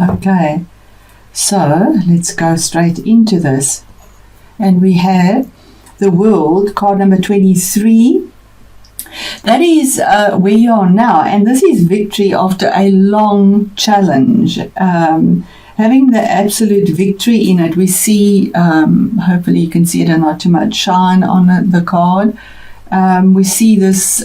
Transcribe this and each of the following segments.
Okay, so let's go straight into this. And we have the World, card number 23. That is where you are now, and this is victory after a long challenge. Having the absolute victory in it, we see, hopefully you can see it and not too much shine on the card. We see this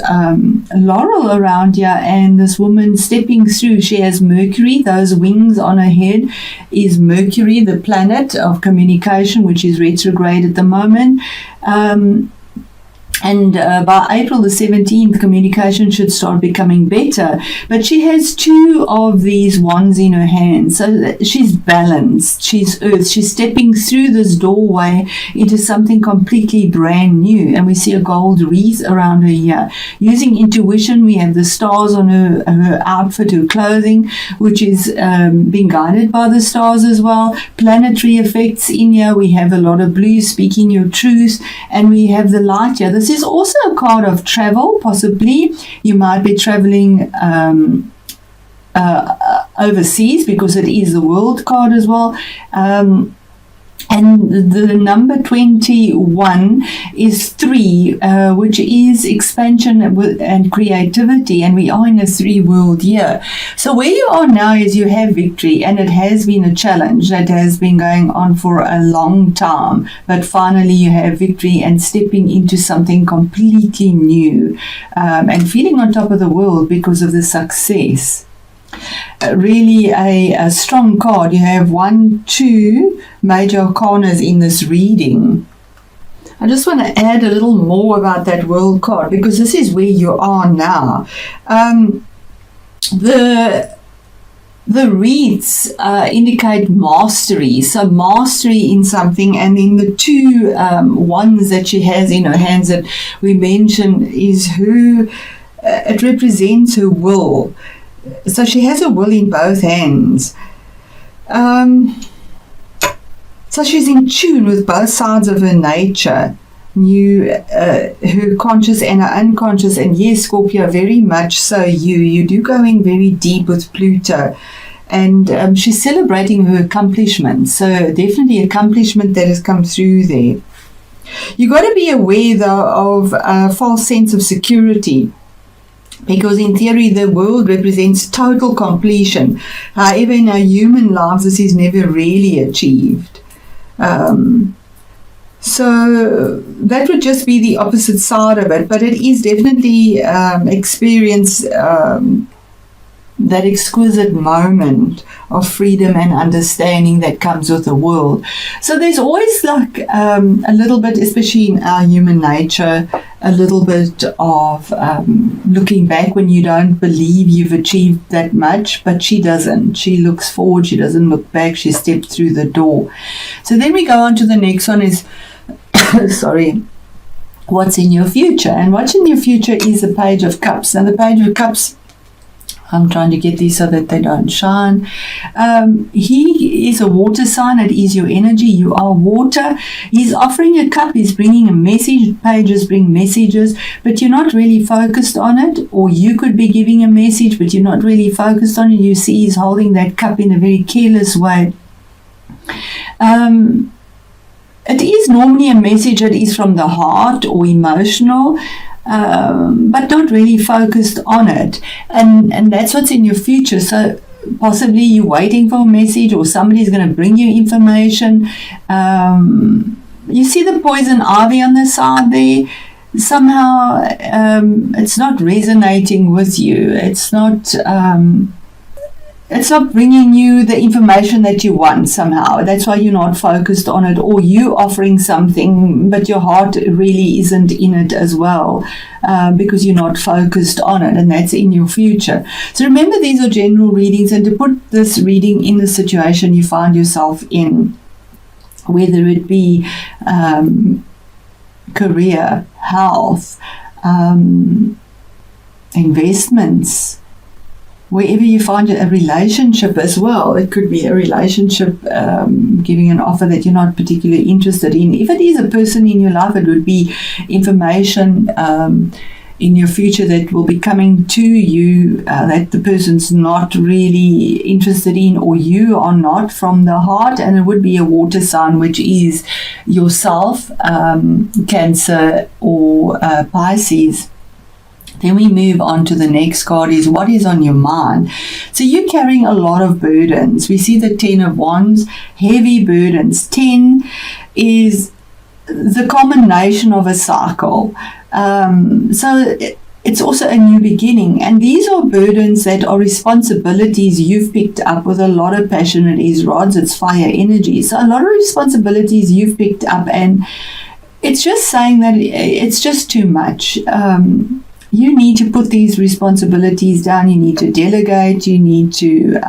laurel around here, and this woman stepping through. She has Mercury. Those wings on her head is Mercury, the planet of communication, which is retrograde at the moment. And by April the 17th, communication should start becoming better. But she has two of these wands in her hand. So she's balanced. She's earth. She's stepping through this doorway into something completely brand new. And we see a gold wreath around her here. Using intuition, we have the stars on her outfit, her clothing, which is being guided by the stars as well. Planetary effects in here. We have a lot of blue, speaking your truth. And we have the light here. This is also a card of travel, possibly. You might be traveling overseas, because it is the World card as well. And the number 21 is 3, which is expansion and creativity, and we are in a 3 world year. So where you are now is you have victory, and it has been a challenge that has been going on for a long time, but finally you have victory and stepping into something completely new, and feeling on top of the world because of the success. Really a strong card. You have 1, 2 major arcanas in this reading. I just want to add a little more about that World card, because this is where you are now. The wreaths indicate mastery, so mastery in something, and then the 2 wands that she has in her hands that we mentioned is it represents her will. So she has a will in both hands. So she's in tune with both sides of her nature, her conscious and her unconscious. And yes, Scorpio, very much so you do go in very deep with Pluto. And she's celebrating her accomplishments. So definitely accomplishment that has come through there. You got to be aware, though, of a false sense of security, because in theory the world represents total completion. However, in our human lives this is never really achieved. So that would just be the opposite side of it, but it is definitely experience that exquisite moment of freedom and understanding that comes with the world. So there's always like a little bit, especially in our human nature, a little bit of looking back when you don't believe you've achieved that much, but she doesn't. She looks forward, she doesn't look back, she stepped through the door. So then we go on to the next one is, what's in your future? And what's in your future is the Page of Cups. And the Page of Cups, I'm trying to get these so that they don't shine. He is a water sign. It is your energy. You are water. He's offering a cup. He's bringing a message. Pages bring messages, but you're not really focused on it. Or you could be giving a message, but you're not really focused on it. You see he's holding that cup in a very careless way. It is normally a message that is from the heart or emotional, but not really focused on it. And that's what's in your future. So possibly you're waiting for a message, or somebody's going to bring you information. You see the poison ivy on the side there. Somehow it's not resonating with you. It's not bringing you the information that you want somehow. That's why you're not focused on it, or you offering something, but your heart really isn't in it as well, because you're not focused on it, and that's in your future. So remember, these are general readings, and to put this reading in the situation you find yourself in, whether it be career, health, investments, wherever you find a relationship as well. It could be a relationship giving an offer that you're not particularly interested in. If it is a person in your life, it would be information in your future that will be coming to you that the person's not really interested in, or you are not, from the heart. And it would be a water sign, which is yourself, Cancer or Pisces. Then we move on to the next card, is what is on your mind. So you're carrying a lot of burdens. We see the 10 of Wands, heavy burdens. 10 is the culmination of a cycle. So it's also a new beginning. And these are burdens that are responsibilities you've picked up with a lot of passion. It is rods, it's fire energy. So a lot of responsibilities you've picked up, and it's just saying that it's just too much. You need to put these responsibilities down. You need to delegate. You need to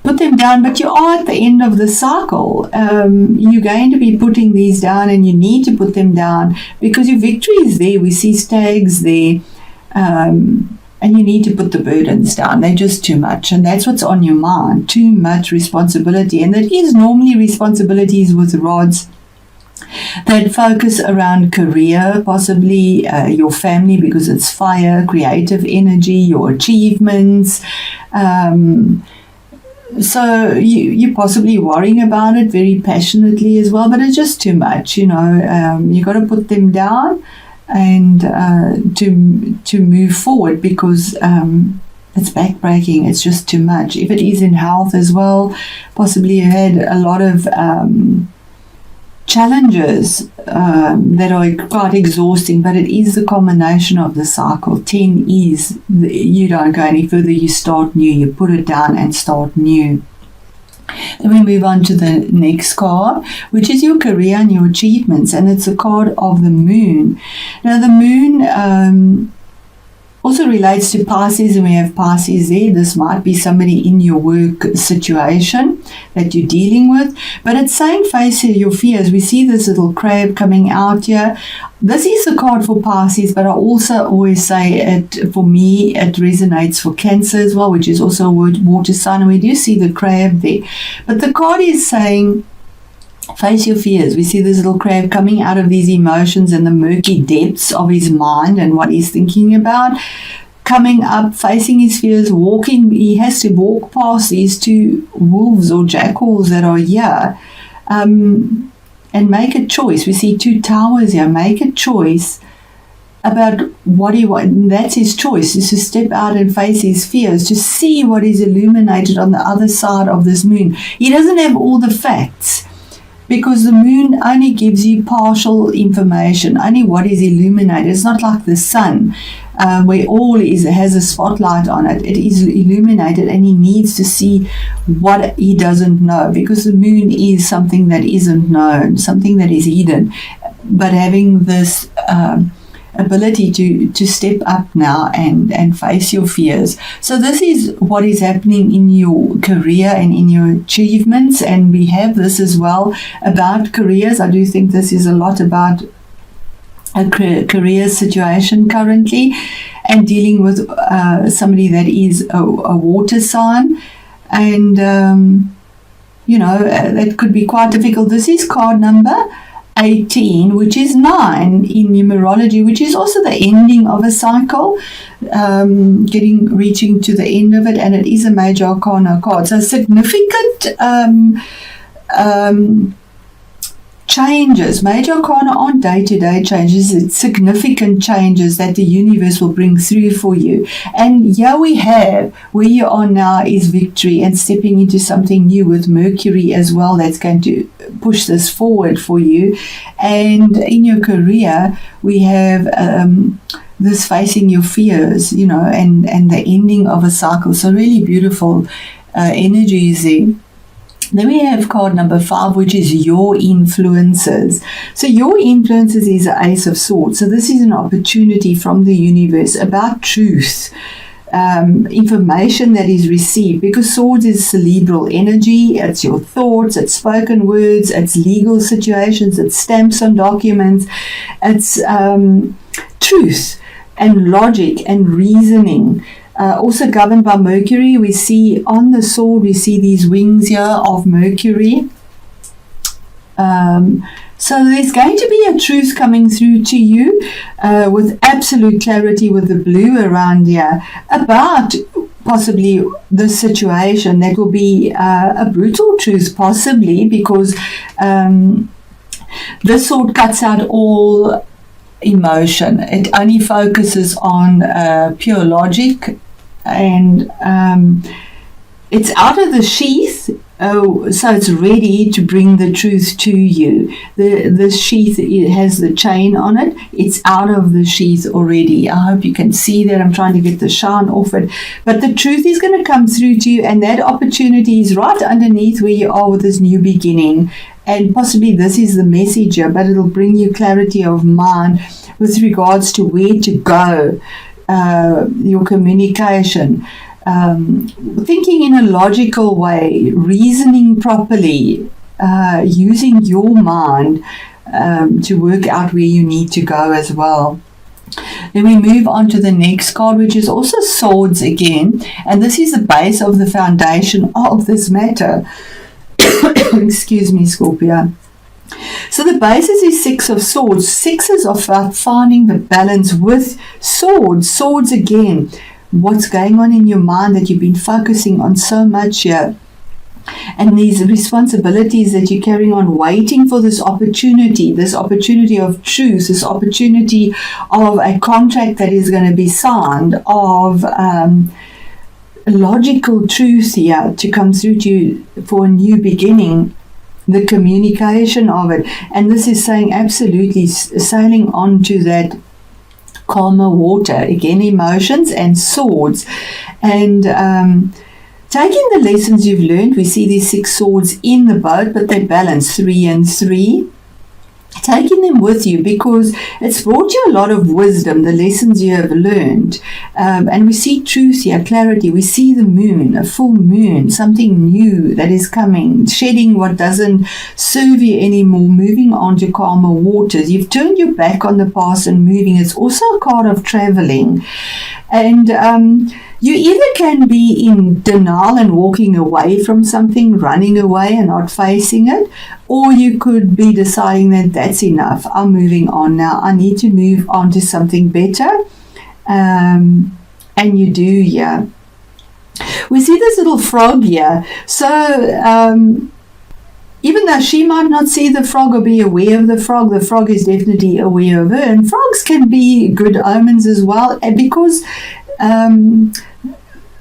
put them down. But you are at the end of the cycle. You're going to be putting these down, and you need to put them down because your victory is there. We see stags there. And you need to put the burdens down. They're just too much. And that's what's on your mind. Too much responsibility. And that is normally responsibilities with rods that focus around career, possibly your family, because it's fire, creative energy, your achievements. So you're possibly worrying about it very passionately as well, but it's just too much, you know. You got to put them down and to move forward, because it's backbreaking. It's just too much. If it is in health as well, possibly you had a lot of challenges that are quite exhausting, but it is the culmination of the cycle. 10 is you don't go any further, you start new, you put it down and start new. Then we move on to the next card, which is your career and your achievements, and it's a card of the moon. Now the moon also relates to Pisces, and we have Pisces there. This might be somebody in your work situation that you're dealing with, but it's saying face your fears. We see this little crab coming out here. This is the card for Pisces, but I also always say it, for me, it resonates for Cancer as well, which is also a water sign, and we do see the crab there. But the card is saying face your fears. We see this little crab coming out of these emotions and the murky depths of his mind and what he's thinking about, coming up, facing his fears, walking. He has to walk past these two wolves or jackals that are here, and make a choice. We see two towers here. Make a choice about what he wants. That's his choice, is to step out and face his fears, to see what is illuminated on the other side of this moon. He doesn't have all the facts, because the moon only gives you partial information, only what is illuminated. It's not like the sun, where all has a spotlight on it. It is illuminated, and he needs to see what he doesn't know, because the moon is something that isn't known, something that is hidden. But having this ability to step up now and face your fears. So this is what is happening in your career and in your achievements, and we have this as well about careers. I do think this is a lot about a career situation currently, and dealing with somebody that is a water sign, and that could be quite difficult. This is card number 18, which is 9 in numerology, which is also the ending of a cycle, reaching to the end of it, and it is a major arcana card. So significant changes. Major arcana aren't day-to-day changes. It's significant changes that the universe will bring through for you. And here we have, where you are now is victory and stepping into something new with Mercury as well, that's going to push this forward for you. And in your career, we have this facing your fears, and the ending of a cycle. So really beautiful energies there. Then we have card number 5, which is your influences. So your influences is the Ace of Swords. So this is an opportunity from the universe about truth, information that is received, because swords is cerebral energy. It's your thoughts, it's spoken words, it's legal situations, it's stamps on documents, it's truth and logic and reasoning. Also governed by Mercury. We see on the sword, we see these wings here of Mercury. So there's going to be a truth coming through to you with absolute clarity with the blue around here about possibly this situation that will be a brutal truth, possibly, because this sword cuts out all emotion. It only focuses on pure logic, and it's out of the sheath. Oh, so it's ready to bring the truth to you. The sheath, it has the chain on it. It's out of the sheath already. I hope you can see that. I'm trying to get the shine off it. But the truth is going to come through to you, and that opportunity is right underneath where you are with this new beginning. And possibly this is the messenger, but it'll bring you clarity of mind with regards to where to go, your communication. Thinking in a logical way, reasoning properly, using your mind to work out where you need to go as well. Then we move on to the next card, which is also swords again, and this is the base of the foundation of this matter. Excuse me, Scorpio. So the basis is Six of Swords. Sixes are about finding the balance with swords. Swords again. What's going on in your mind that you've been focusing on so much here, and these responsibilities that you're carrying on, waiting for this opportunity of truth, this opportunity of a contract that is going to be signed, of logical truth here to come through to you for a new beginning, the communication of it. And this is saying absolutely sailing on to that calmer water, again emotions and swords, and taking the lessons you've learned. We see these 6 swords in the boat, but they balance 3 and 3, taking them with you because it's brought you a lot of wisdom, the lessons you have learned, and we see truth here, clarity. We see the moon, a full moon, something new that is coming, shedding what doesn't serve you anymore, moving on to calmer waters. You've turned your back on the past and moving. It's also a card of traveling, and you either can be in denial and walking away from something, running away and not facing it, or you could be deciding that that's enough. I'm moving on now. I need to move on to something better. And you do, yeah. We see this little frog here. So even though she might not see the frog or be aware of the frog is definitely aware of her. And frogs can be good omens as well, because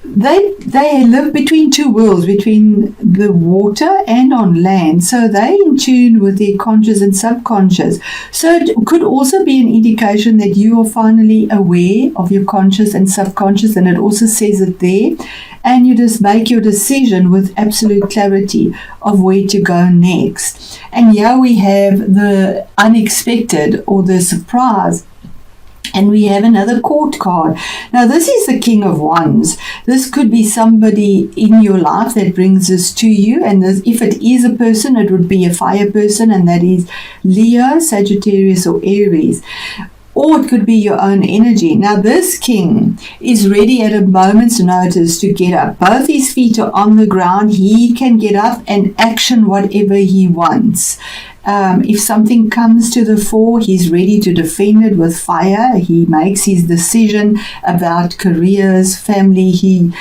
they live between two worlds, between the water and on land, so they're in tune with their conscious and subconscious. So it could also be an indication that you are finally aware of your conscious and subconscious, and it also says it there, and you just make your decision with absolute clarity of where to go next. And here we have the unexpected or the surprise. And we have another court card. Now, this is the King of Wands. This could be somebody in your life that brings this to you. And this, if it is a person, it would be a fire person, and that is Leo, Sagittarius, or Aries. Or it could be your own energy. Now, this king is ready at a moment's notice to get up. Both his feet are on the ground. He can get up and action whatever he wants. If something comes to the fore, he's ready to defend it with fire. He makes his decision about careers, family,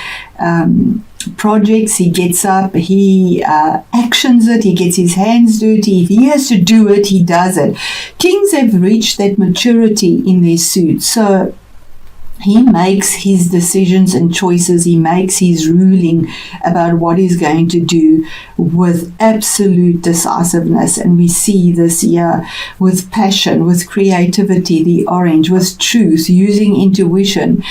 projects. He gets up, he actions it, he gets his hands dirty. If he has to do it, he does it. Kings have reached that maturity in their suit. So he makes his decisions and choices. He makes his ruling about what he's going to do with absolute decisiveness. And we see this here with passion, with creativity, the orange, with truth, using intuition,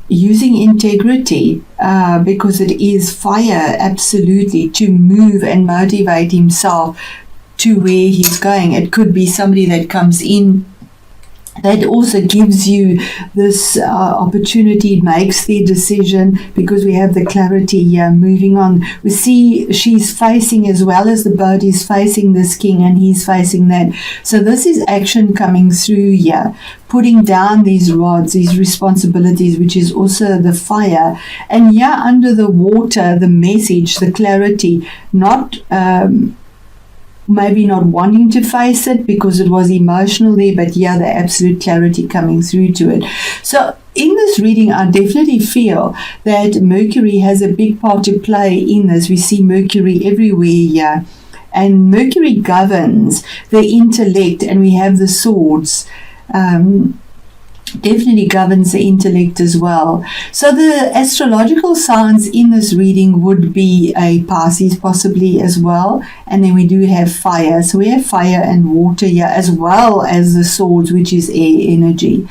using integrity, because it is fire, absolutely, to move and motivate himself to where he's going. It could be somebody that comes in that also gives you this opportunity, makes their decision, because we have the clarity here. Moving on, we see she's facing, as well as the boat is facing this king, and he's facing that. So this is action coming through here, putting down these rods, these responsibilities, which is also the fire. And here under the water, the message, the clarity, not maybe not wanting to face it because it was emotional there, but yeah, the absolute clarity coming through to it. So in this reading, I definitely feel that Mercury has a big part to play in this. We see Mercury everywhere here. And Mercury governs the intellect, and we have the swords. Definitely governs the intellect as well. So the astrological signs in this reading would be a Pisces possibly as well. And then we do have fire. So we have fire and water here, as well as the swords, which is air energy.